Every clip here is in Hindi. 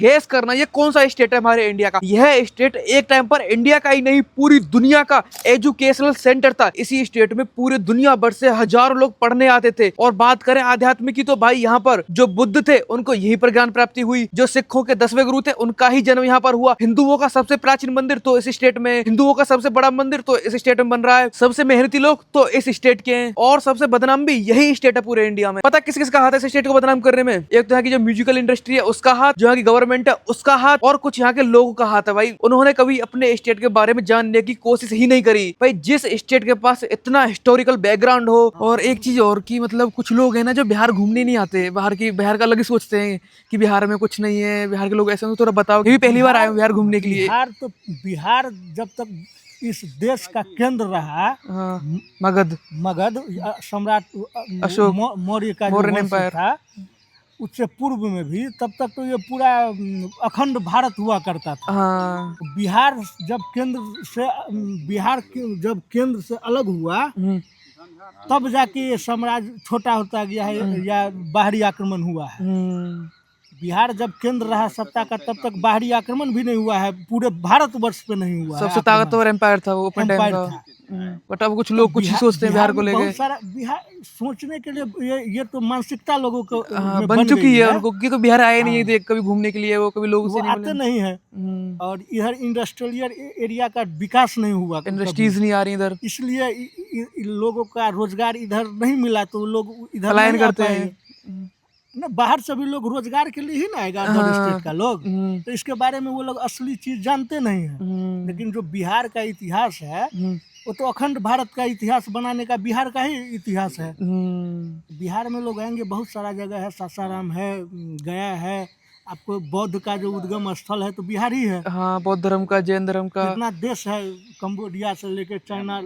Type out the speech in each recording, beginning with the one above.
गेस करना ये कौन सा स्टेट है हमारे इंडिया का। यह स्टेट एक टाइम पर इंडिया का ही नहीं पूरी दुनिया का एजुकेशनल सेंटर था। इसी स्टेट में पूरे दुनिया भर से हजारों लोग पढ़ने आते थे। और बात करें आध्यात्म की तो भाई यहाँ पर जो बुद्ध थे उनको यहीं पर ज्ञान प्राप्ति हुई। जो सिखों के 10वें गुरु थे उनका ही जन्म यहाँ पर हुआ। हिंदुओं का सबसे प्राचीन मंदिर तो इस स्टेट में, हिंदुओं का सबसे बड़ा मंदिर तो इस स्टेट में बन रहा है। सबसे मेहनती लोग तो इस स्टेट के हैं और सबसे बदनाम भी यही स्टेट है पूरे इंडिया में। पता किस किस का हाथ है इस स्टेट को बदनाम करने में? एक तो यहाँ की जो म्यूजिकल इंडस्ट्री है उसका हाथ, जो यहाँ की गवर्नमेंट है उसका हाथ, और कुछ यहाँ के लोगों का हाथ है भाई। उन्होंने कभी अपने स्टेट के बारे में जानने की कोशिश ही नहीं करी भाई। जिस स्टेट के पास इतना हिस्टोरिकल बैकग्राउंड हो। और एक चीज और की मतलब कुछ लोग है ना जो बिहार घूमने नहीं आते, बिहार का अलग ही सोचते हैं कि बिहार में कुछ नहीं है, बिहार के लोग ऐसे हैं। थोड़ा बताओ, ये भी पहली बार आए हो बिहार घूमने के लिए? बिहार जब तक इस देश का केंद्र रहा, हाँ, मगध सम्राट अशोक मौर्य का जो वंश था, उससे पूर्व में भी, तब तक तो ये पूरा अखंड भारत हुआ करता था। हाँ। बिहार जब केंद्र से अलग हुआ तब जाके ये साम्राज्य छोटा होता गया है या बाहरी आक्रमण हुआ है। बिहार जब केंद्र रहा सत्ता का तब तक बाहरी आक्रमण भी नहीं हुआ है, पूरे भारतवर्ष पे नहीं हुआ। सबसे ताकतवर एम्पायर था वो ओपन टाइम का। बट अब कुछ लोग कुछ ही सोचते हैं बिहार को लेके। बहुत सारा बिहार सोचने के लिए ये तो मानसिकता लोगों को बन चुकी है उनको कि तो बिहार आए नहीं है कभी घूमने के लिए, वो कभी लोग से आते नहीं है। और इधर इंडस्ट्रियल एरिया का विकास नहीं हुआ, इंडस्ट्रीज नहीं आ रही इधर, इसलिए लोगों का रोजगार इधर नहीं मिला तो लोग इधर पलायन करते हैं ना। बाहर से भी लोग रोजगार के लिए ही ना आएगा अदर स्टेट का लोग, तो इसके बारे में वो लोग असली चीज जानते नहीं है। लेकिन जो बिहार का इतिहास है वो तो अखंड भारत का इतिहास बनाने का बिहार का ही इतिहास है। बिहार में लोग आएंगे, बहुत सारा जगह है, सासाराम है, गया है, आपको बौद्ध का जो उद्गम स्थल है तो बिहार ही है। हाँ, बौद्ध धर्म का, जैन धर्म का, इतना देश है, कंबोडिया से लेकर चाइना।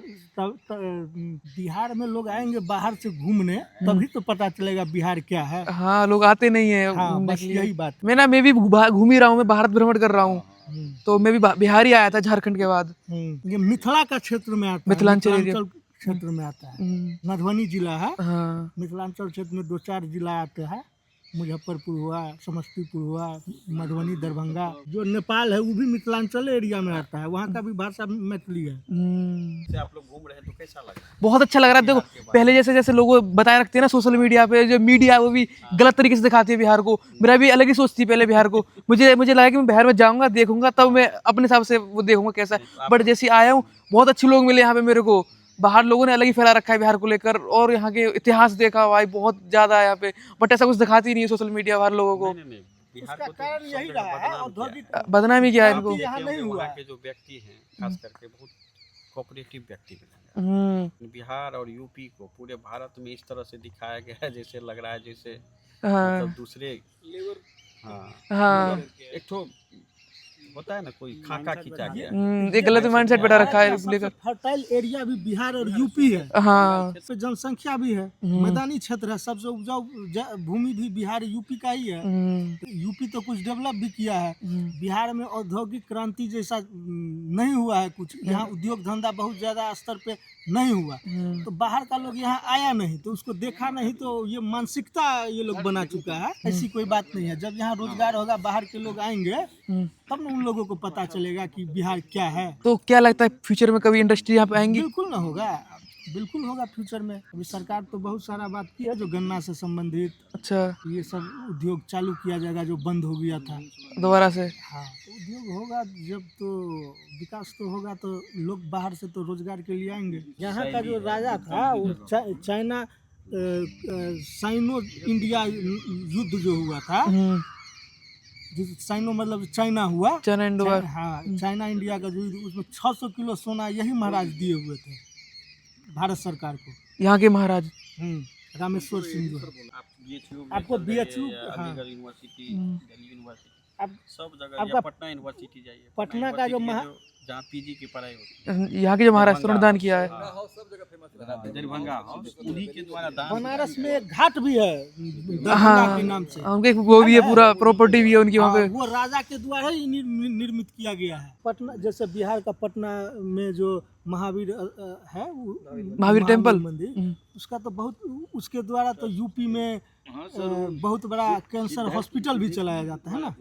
बिहार में लोग आएंगे बाहर से घूमने तभी तो पता चलेगा बिहार क्या है। हाँ, लोग आते नहीं है। हाँ, बस यही बात। मैं भी घूम ही रहा हूँ, मैं भारत भ्रमण कर रहा हूँ। तो मैं भी बिहार ही आया था झारखंड के बाद। ये मिथिला का क्षेत्र में आता है, मिथिलांचल क्षेत्र में आता है। मधुबनी जिला है। हाँ। मिथिलांचल क्षेत्र में 2-4 जिला आते हैं, मुजफ्फरपुर हुआ, समस्तीपुर हुआ, मधुबनी, दरभंगा। जो नेपाल है वो भी मिथिलांचल एरिया में आता है, वहाँ का भी भाषा मैथिली है। आप लोग घूम रहे हैं तो कैसा लगा? बहुत अच्छा लग रहा है। देखो पहले जैसे लोग बताए रखते हैं ना सोशल मीडिया पे, जो मीडिया वो भी गलत तरीके से दिखाती है बिहार को। मेरा भी अलग ही सोचती है पहले बिहार को। मुझे लगा कि मैं बिहार में जाऊंगा, देखूंगा, तब मैं अपने हिसाब से वो देखूंगा कैसा है। बट जैसे आया हूँ बहुत अच्छे लोग मिले यहाँ पे मेरे को। बाहर लोगों ने अलग ही फैला रखा है बिहार को लेकर, और यहाँ के इतिहास देखा भाई बहुत ज्यादा है यहाँ पे। बट ऐसा कुछ दिखाती नहीं है सोशल मीडिया बाहर लोगों को। उसका कारण यही रहा है, औद्योगिक बदनामी क्या है इनको। वहाँ के जो व्यक्ति हैं खास करके बहुत कोऑपरेटिव व्यक्ति मिलेंगे। बिहार और यूपी को पूरे भारत में इस तरह से दिखाया गया है जैसे लग रहा है जैसे मतलब दूसरे एक तो होता है ना कोई खाका खींचा गया। एक गलत माइंडसेट बैठा रखा है लेकर। फर्टाइल एरिया भी बिहार और यूपी है। हाँ, तो जनसंख्या भी है, मैदानी क्षेत्र है, सबसे उपजाऊ भूमि भी बिहार यूपी का ही है। यूपी तो कुछ डेवलप भी किया है। बिहार में औद्योगिक क्रांति जैसा नहीं हुआ है कुछ, यहाँ उद्योग धंधा बहुत ज्यादा स्तर पे नहीं हुआ। तो बाहर का लोग यहाँ आया नहीं तो उसको देखा नहीं, तो ये मानसिकता ये लोग बना चुका है। ऐसी कोई बात नहीं है। जब यहाँ रोजगार होगा, बाहर के लोग आएंगे तब न उन लोगों को पता चलेगा कि बिहार क्या है। तो क्या लगता है फ्यूचर में कभी इंडस्ट्री यहाँ पे आएंगी? बिल्कुल ना होगा, बिल्कुल होगा फ्यूचर में। अभी सरकार तो बहुत सारा बात की है, जो गन्ना से संबंधित अच्छा ये सब उद्योग चालू किया जाएगा जो बंद हो गया था दोबारा से। हाँ, तो उद्योग होगा जब तो विकास तो होगा, तो लोग बाहर से तो रोजगार के लिए आएंगे। यहाँ का जो राजा था वो चाइना साइनो इंडिया युद्ध जो हुआ था, साइनो मतलब चाइना हुआ, हाँ, चाइना इंडिया का जो उसमें 600 किलो सोना यही महाराज दिए हुए थे भारत सरकार को। यहाँ के महाराज रामेश्वर सिंह जो आपको BHU यूनिवर्सिटी, दिल्ली यूनिवर्सिटी, सब जगह, आपका पटना यूनिवर्सिटी जाइए, पटना का जो जहाँ पीजी की पढ़ाई होती है, यहाँ के जो महाराज दान किया है, दरभंगा हाउस उन्हीं के द्वारा दान। बनारस में एक घाट भी है दरभंगा के नाम से, उनके वो भी है, पूरा प्रॉपर्टी भी है उनकी वहाँ पे। वो राजा के द्वारा ही निर्मित किया गया है। पटना जैसे बिहार का पटना में जो महावीर है, महावीर टेम्पल मंदिर, उसका तो बहुत, उसके द्वारा तो यूपी में बहुत बड़ा कैंसर हॉस्पिटल भी चलाया जाता है ना।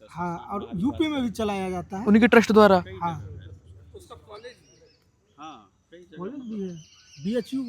हाँ, और यूपी में भी चलाया जाता है। उन्हीं के ट्रस्ट द्वारा। हाँ, हाँ, कई जगह कॉलेज भी है। बीएचयू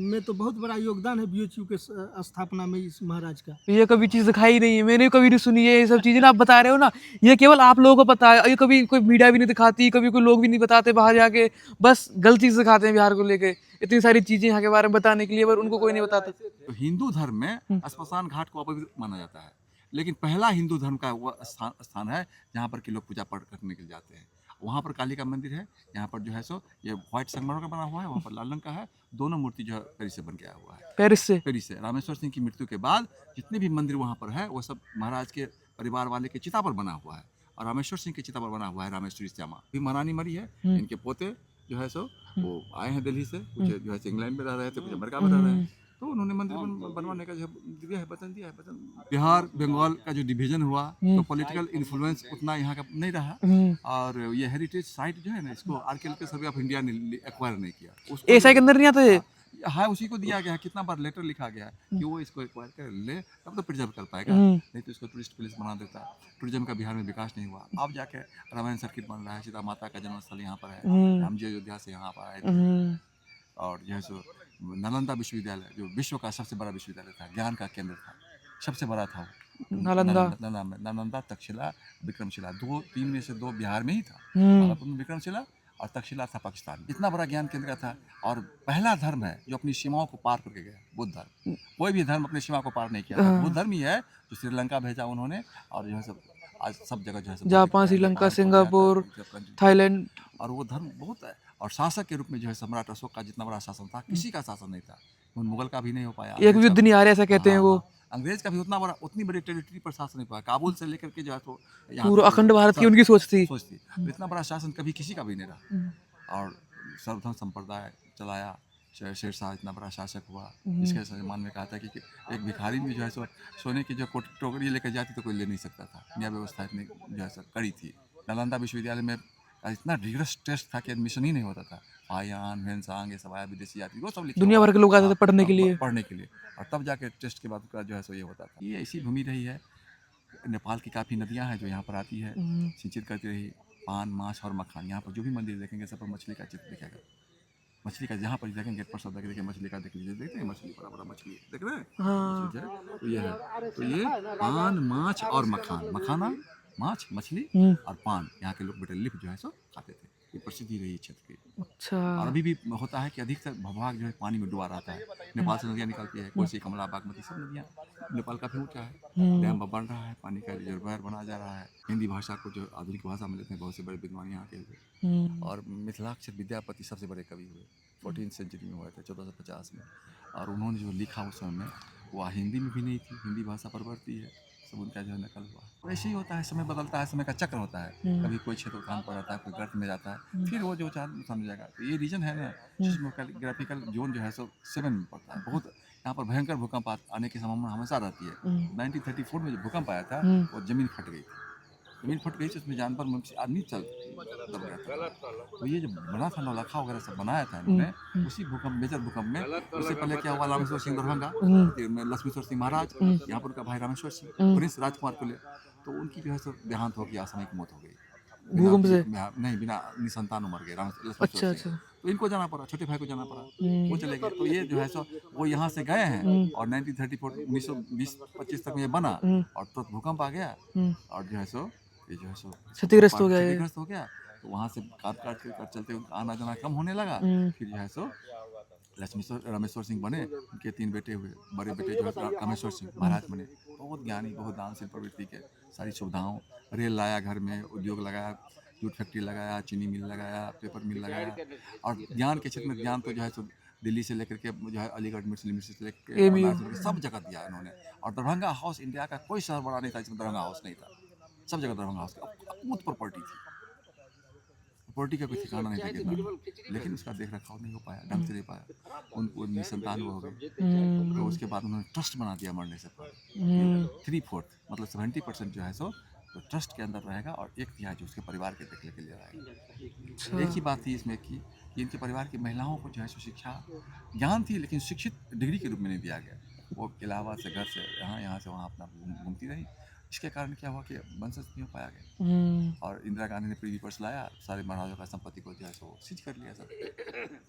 में तो बहुत बड़ा योगदान है बीएचयू के स्थापना में इस महाराज का। ये कभी चीज दिखाई नहीं है, मैंने कभी नहीं सुनी है ये सब चीजें ना आप बता रहे हो ना, ये केवल आप लोगों को पता है, ये कभी कोई मीडिया भी नहीं दिखाती, कभी कोई लोग भी नहीं बताते बाहर जाके, बस गलत चीज दिखाते हैं बिहार को लेके, इतनी सारी चीजें यहाँ के बारे में बताने के लिए, पर उनको कोई नहीं बताता। तो हिंदू धर्म में श्मशान घाट को अपवित्र माना जाता है, लेकिन पहला हिंदू धर्म का वो स्थान है जहाँ पर कि लोग पूजा पाठ करने के लिए जाते हैं। वहाँ पर काली का मंदिर है, यहाँ पर जो है सो ये व्हाइट संगमरमर का बना हुआ है, वहाँ पर लाल रंग का है। दोनों मूर्ति जो है पेरिस से बन के आया हुआ है। पेरिस से रामेश्वर सिंह की मृत्यु के बाद जितने भी मंदिर वहाँ पर है वो सब महाराज के परिवार वाले के चिता पर बना हुआ है, और रामेश्वर सिंह के चिता पर बना हुआ है रामेश्वरी श्यामा। भी महारानी मरी है, इनके पोते जो है सो वो आए हैं दिल्ली से, कुछ जो है इंग्लैंड में रह रहे थे, कुछ अमेरिका में रह रहे हैं, तो उन्होंने मंदिर बनवाने का जो दिया है वचन दिया है। वचन बिहार बंगाल का जो डिवीजन हुआ तो पॉलिटिकल इन्फ्लुएंस उतना यहाँ का नहीं रहा, और ये हेरिटेज साइट जो है ना इसको आर्कियोलॉजिकल सर्वे ऑफ इंडिया ने एक्वायर नहीं किया। एसआई के अंदर नहीं आता ये? हाँ, उसी को दिया गया है, कितना बार लेटर लिखा गया है कि वो इसको एक्वायर कर ले तब तो प्रिजर्व कर पाएगा, नहीं तो इसको टूरिस्ट प्लेस बना देता। टूरिज्म का बिहार में विकास नहीं हुआ। अब जाके रामायण सर्किट बन रहा है, सीता माता का जन्मस्थल यहाँ पर है, राम जी अयोध्या से यहाँ पर आए थे, और जो है सो नालंदा विश्वविद्यालय जो विश्व का सबसे बड़ा विश्वविद्यालय था, ज्ञान का केंद्र था, सबसे बड़ा था नालंदा, तक्षशिला, विक्रमशिला, 3 में से 2 बिहार में ही था। विक्रमशिला और तक्षशिला था पाकिस्तान। इतना बड़ा ज्ञान केंद्र का था, और पहला धर्म है जो अपनी सीमाओं को पार करके गया, बुद्ध धर्म। कोई भी धर्म अपनी सीमा को पार नहीं किया, बुद्ध धर्म ही है जो श्रीलंका भेजा उन्होंने, और जो है सब आज सब जगह जो है जापान, श्रीलंका, सिंगापुर, थाईलैंड, और वो धर्म बहुत है। और शासक के रूप में जो है सम्राट अशोक का जितना बड़ा शासन था, किसी का शासन नहीं था, मुगल का भी नहीं हो पाया, एक युद्ध नहीं आ रहा ऐसा कहते हैं वो, अंग्रेज का भी उतनी बड़ी टेरिटरी पर शासन नहीं पाया, काबुल से लेकर के जो है तो पूरा अखंड भारत की उनकी सोच थी। तो इतना बड़ा शासन कभी किसी का भी नहीं रहा, और सर्वधर्म संप्रदाय चलाया। शेरशाह इतना बड़ा शासक हुआ, इसके सम्मान में कहा था कि एक भिखारी में जो है सो सोने की जो टोकरी लेकर जाती तो कोई ले नहीं सकता था, न्याय व्यवस्था इतनी जो है सो कड़ी थी। नालंदा विश्वविद्यालय में इतना रिगरस टेस्ट था कि एडमिशन ही नहीं होता था। आयान, वेंसांग, ये सब आया, विदेशी यात्री, वो सब दुनिया भर के लोग आते थे पढ़ने के लिए, और तब जाके टेस्ट के बाद का जो है सो ये होता था। ये ऐसी भूमि रही है। नेपाल की काफ़ी नदियाँ हैं जो यहाँ पर आती है, सिंचित करती रही। पान, माछ और मखान, यहाँ पर जो भी मंदिर देखेंगे सब पर मछली का चित्र दिखेगा। मछली का जहाँ पर देखेंगे गेट पर सब देखिए मछली का, देख लीजिए, देखते हैं मछली, बड़ा बड़ा मछली देख रहे हैं। हाँ। तो ये है, तो ये पान, माछ और मखान, मखाना, माछ, मछली और पान, यहाँ के लोग बेटे लिप जो है सो खाते थे। ये प्रसिद्धि रही क्षेत्र की। अच्छा। और अभी भी होता है कि अधिकतर भूभाग जो है पानी में डूबा रहता है। नेपाल से नदियाँ निकलती है, कोसी, कमला, बागमती, सब नदियाँ। नेपाल काफी ऊंचा है, डैम बन रहा है, पानी का रिजर्वायर बना जा रहा है। हिंदी भाषा को जो आधुनिक भाषा में लेते हैं, बहुत से बड़े विद्वान यहाँ के हुए, और मिथिलाक्षर विद्यापति सबसे बड़े कवि हुए, 14वीं सेंचुरी में हुए थे, 1450 में। और उन्होंने जो लिखा उस समय में वह हिंदी में भी नहीं थी, हिंदी भाषा परवर्ती है, सब उनका जो है नकल हुआ। वैसे ही होता है, समय बदलता है, समय का चक्र होता है, कभी कोई क्षेत्र उठान पर आता है, कोई गर्त में जाता है, फिर वो जो समझ जाएगा। तो ये रीजन है ना जिसमें कैलिग्राफिकल जोन जो है सो 7 में पड़ता है। बहुत यहाँ पर भयंकर भूकंप आने की संभावना हमेशा रहती है। 1934 में जो भूकंप आया था वो जमीन फट गई थी, जमीन फट गई थी, उसमें जानवर मनुष्य आदमी दब गया था। तो ये जो बना था नौलखा वगैरह सब बनाया था इन्होंने, उसी भूकंप, मेजर भूकंप में। उससे पहले क्या हुआ, रामेश्वर सिंह दरभंगा में लक्ष्मीश्वर सिंह महाराज, यहाँ पर उनका भाई रामेश्वर सिंह, प्रिंस राजकुमार को ले, तो उनकी जो है सो देहांत हो गया, असामयिक मौत हो गई भूकंप से। नहीं, बिना निसंतान मर गए लक्ष्मीश्वर सिंह। तो इनको जाना पड़ा, छोटे भाई को जाना पड़ा, वो चले गए। तो ये जो है सो वो यहाँ से गए हैं, और 1934 1920-25 तक में ये बना, और तो भूकंप आ गया, और जो है सो ये जो है सो क्षतिग्रस्त हो गया। तो वहाँ से काट कर चलते उनका आना जाना कम होने लगा। फिर जो है सो रामेश्वर सिंह बने, उनके 3 बेटे हुए, बड़े बेटे जो है रामेश्वर सिंह महाराज बने, बहुत ज्ञानी, बहुत दानशील प्रवृत्ति के, सारी सुविधाओं, रेल लाया घर में, उद्योग लगाया, जूट फैक्ट्री लगाया, चीनी मिल लगाया, पेपर मिल लगाया, और ज्ञान के क्षेत्र में ज्ञान तो जो है सो दिल्ली से लेकर के जो है अलीगढ़ मुस्लिम यूनिवर्सिटी से लेकर सब जगह दिया इन्होंने। और दरभंगा हाउस इंडिया का कोई शहर बड़ा नहीं था जिसमें दरभंगा हाउस नहीं था, सब जगह दरभंगा हाउस अकूत प्रॉपर्टी थी, प्रॉपर्टी का कोई ठिकाना नहीं था कितना, लेकिन उसका देख रखाव नहीं हो पाया, ढंग से नहीं पाया, उनको निसंतान हो गए। तो उसके बाद उन्होंने ट्रस्ट बना दिया मरने से पहले। 3/4 मतलब 70% जो है सो तो ट्रस्ट के अंदर रहेगा, और 1/3 जो उसके परिवार के देखने के लिए रहेगा। एक ही बात थी इसमें कि इनके परिवार की महिलाओं को जो है सो शिक्षा, ज्ञान थी, लेकिन शिक्षित डिग्री के रूप में नहीं दिया गया। वो इलाहाबाद से घर से यहाँ से वहाँ अपना घूमती रही, इसके कारण क्या हुआ कि वंशज नहीं हो पाया गया और इंदिरा गांधी ने प्रीति पर्स लाया, सारे महाराजों का संपत्ति को जो है सो सीज कर लिया सब।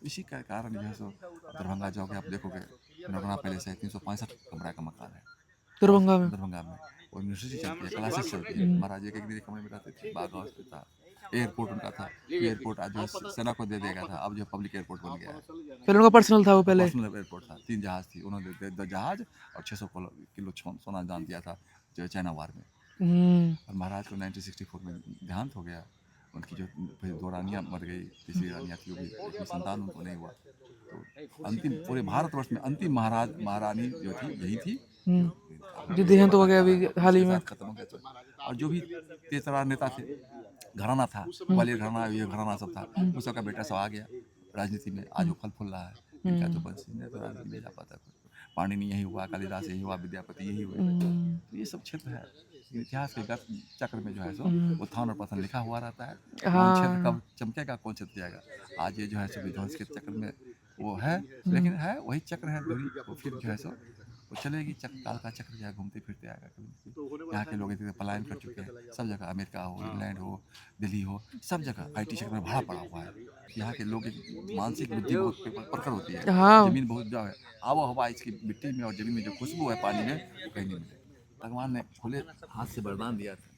इसी का कारण जो है सो दरभंगा जाओगे आप देखोगे नरगना पैलेस है, 365 कमरा का मकान है दरभंगा में। और यूनिवर्सिटी चलती है, क्लासेस चलती है, महाराज एक दिन कमरे में रहते थे, बाग हाउस पे था, एयरपोर्ट उनका था, एयरपोर्ट आज जो सेना को दे दिया गया था, अब जो पब्लिक एयरपोर्ट बन गया है। पहले उनका पर्सनल था वो पहले। पर्सनल एयरपोर्ट था, 3 जहाज थी, उन्होंने 2 जहाज और 600 किलो सोना दान दिया था जो चाइना वार में। और महाराज को 1964 में देहांत हो गया, उनकी जो फिर 2 रानियाँ मर गई, तीसरी रानियाँ थी, वो भी कोई संतान उनको नहीं हुआ। तो अंतिम पूरे भारतवर्ष में अंतिम महाराज महारानी जो थी यही थी जो देहांत हो गया अभी हाल ही में। खत्म हो गया तो। और जो भी तेज-तर्रार नेता थे, घराना था, ग्वालियर घराना, ये घराना सब था, उन सबका बेटा सब आ गया राजनीति में, आज वो फल फूल रहा है। इनका तो बंश नहीं तो राजनीति में जा पाता कोई। पाणिनि यही हुआ, कालिदास यही हुआ, विद्यापति यही हुए। तो ये सब क्षेत्र है इतिहास के चक्र में जो है सो उत्थान और पतन लिखा हुआ रहता है। कौन क्षेत्र कब चमकेगा, कौन क्षेत्र जाएगा। आज ये जो है सो विध्वंस के चक्र में वो है, लेकिन है वही चक्र है, धुरी वो फिर जो है सो वो चलेगी, काल का चक्र जो है घूमते फिरते आएगा। कभी यहाँ के लोग इतने पलायन कर चुके हैं सब जगह, अमेरिका हो, इंग्लैंड हो, दिल्ली हो, सब जगह IT क्षेत्र में भाड़ा पड़ा हुआ है। यहाँ के लोग मानसिक बुद्धि बहुत प्रखर होती है, जमीन बहुत जो है आबो हवा इसकी मिट्टी में और जमीन में जो खुशबू है पानी में वो कहीं नहीं मिलेगी। भगवान ने खुले हाथ से वरदान दिया था।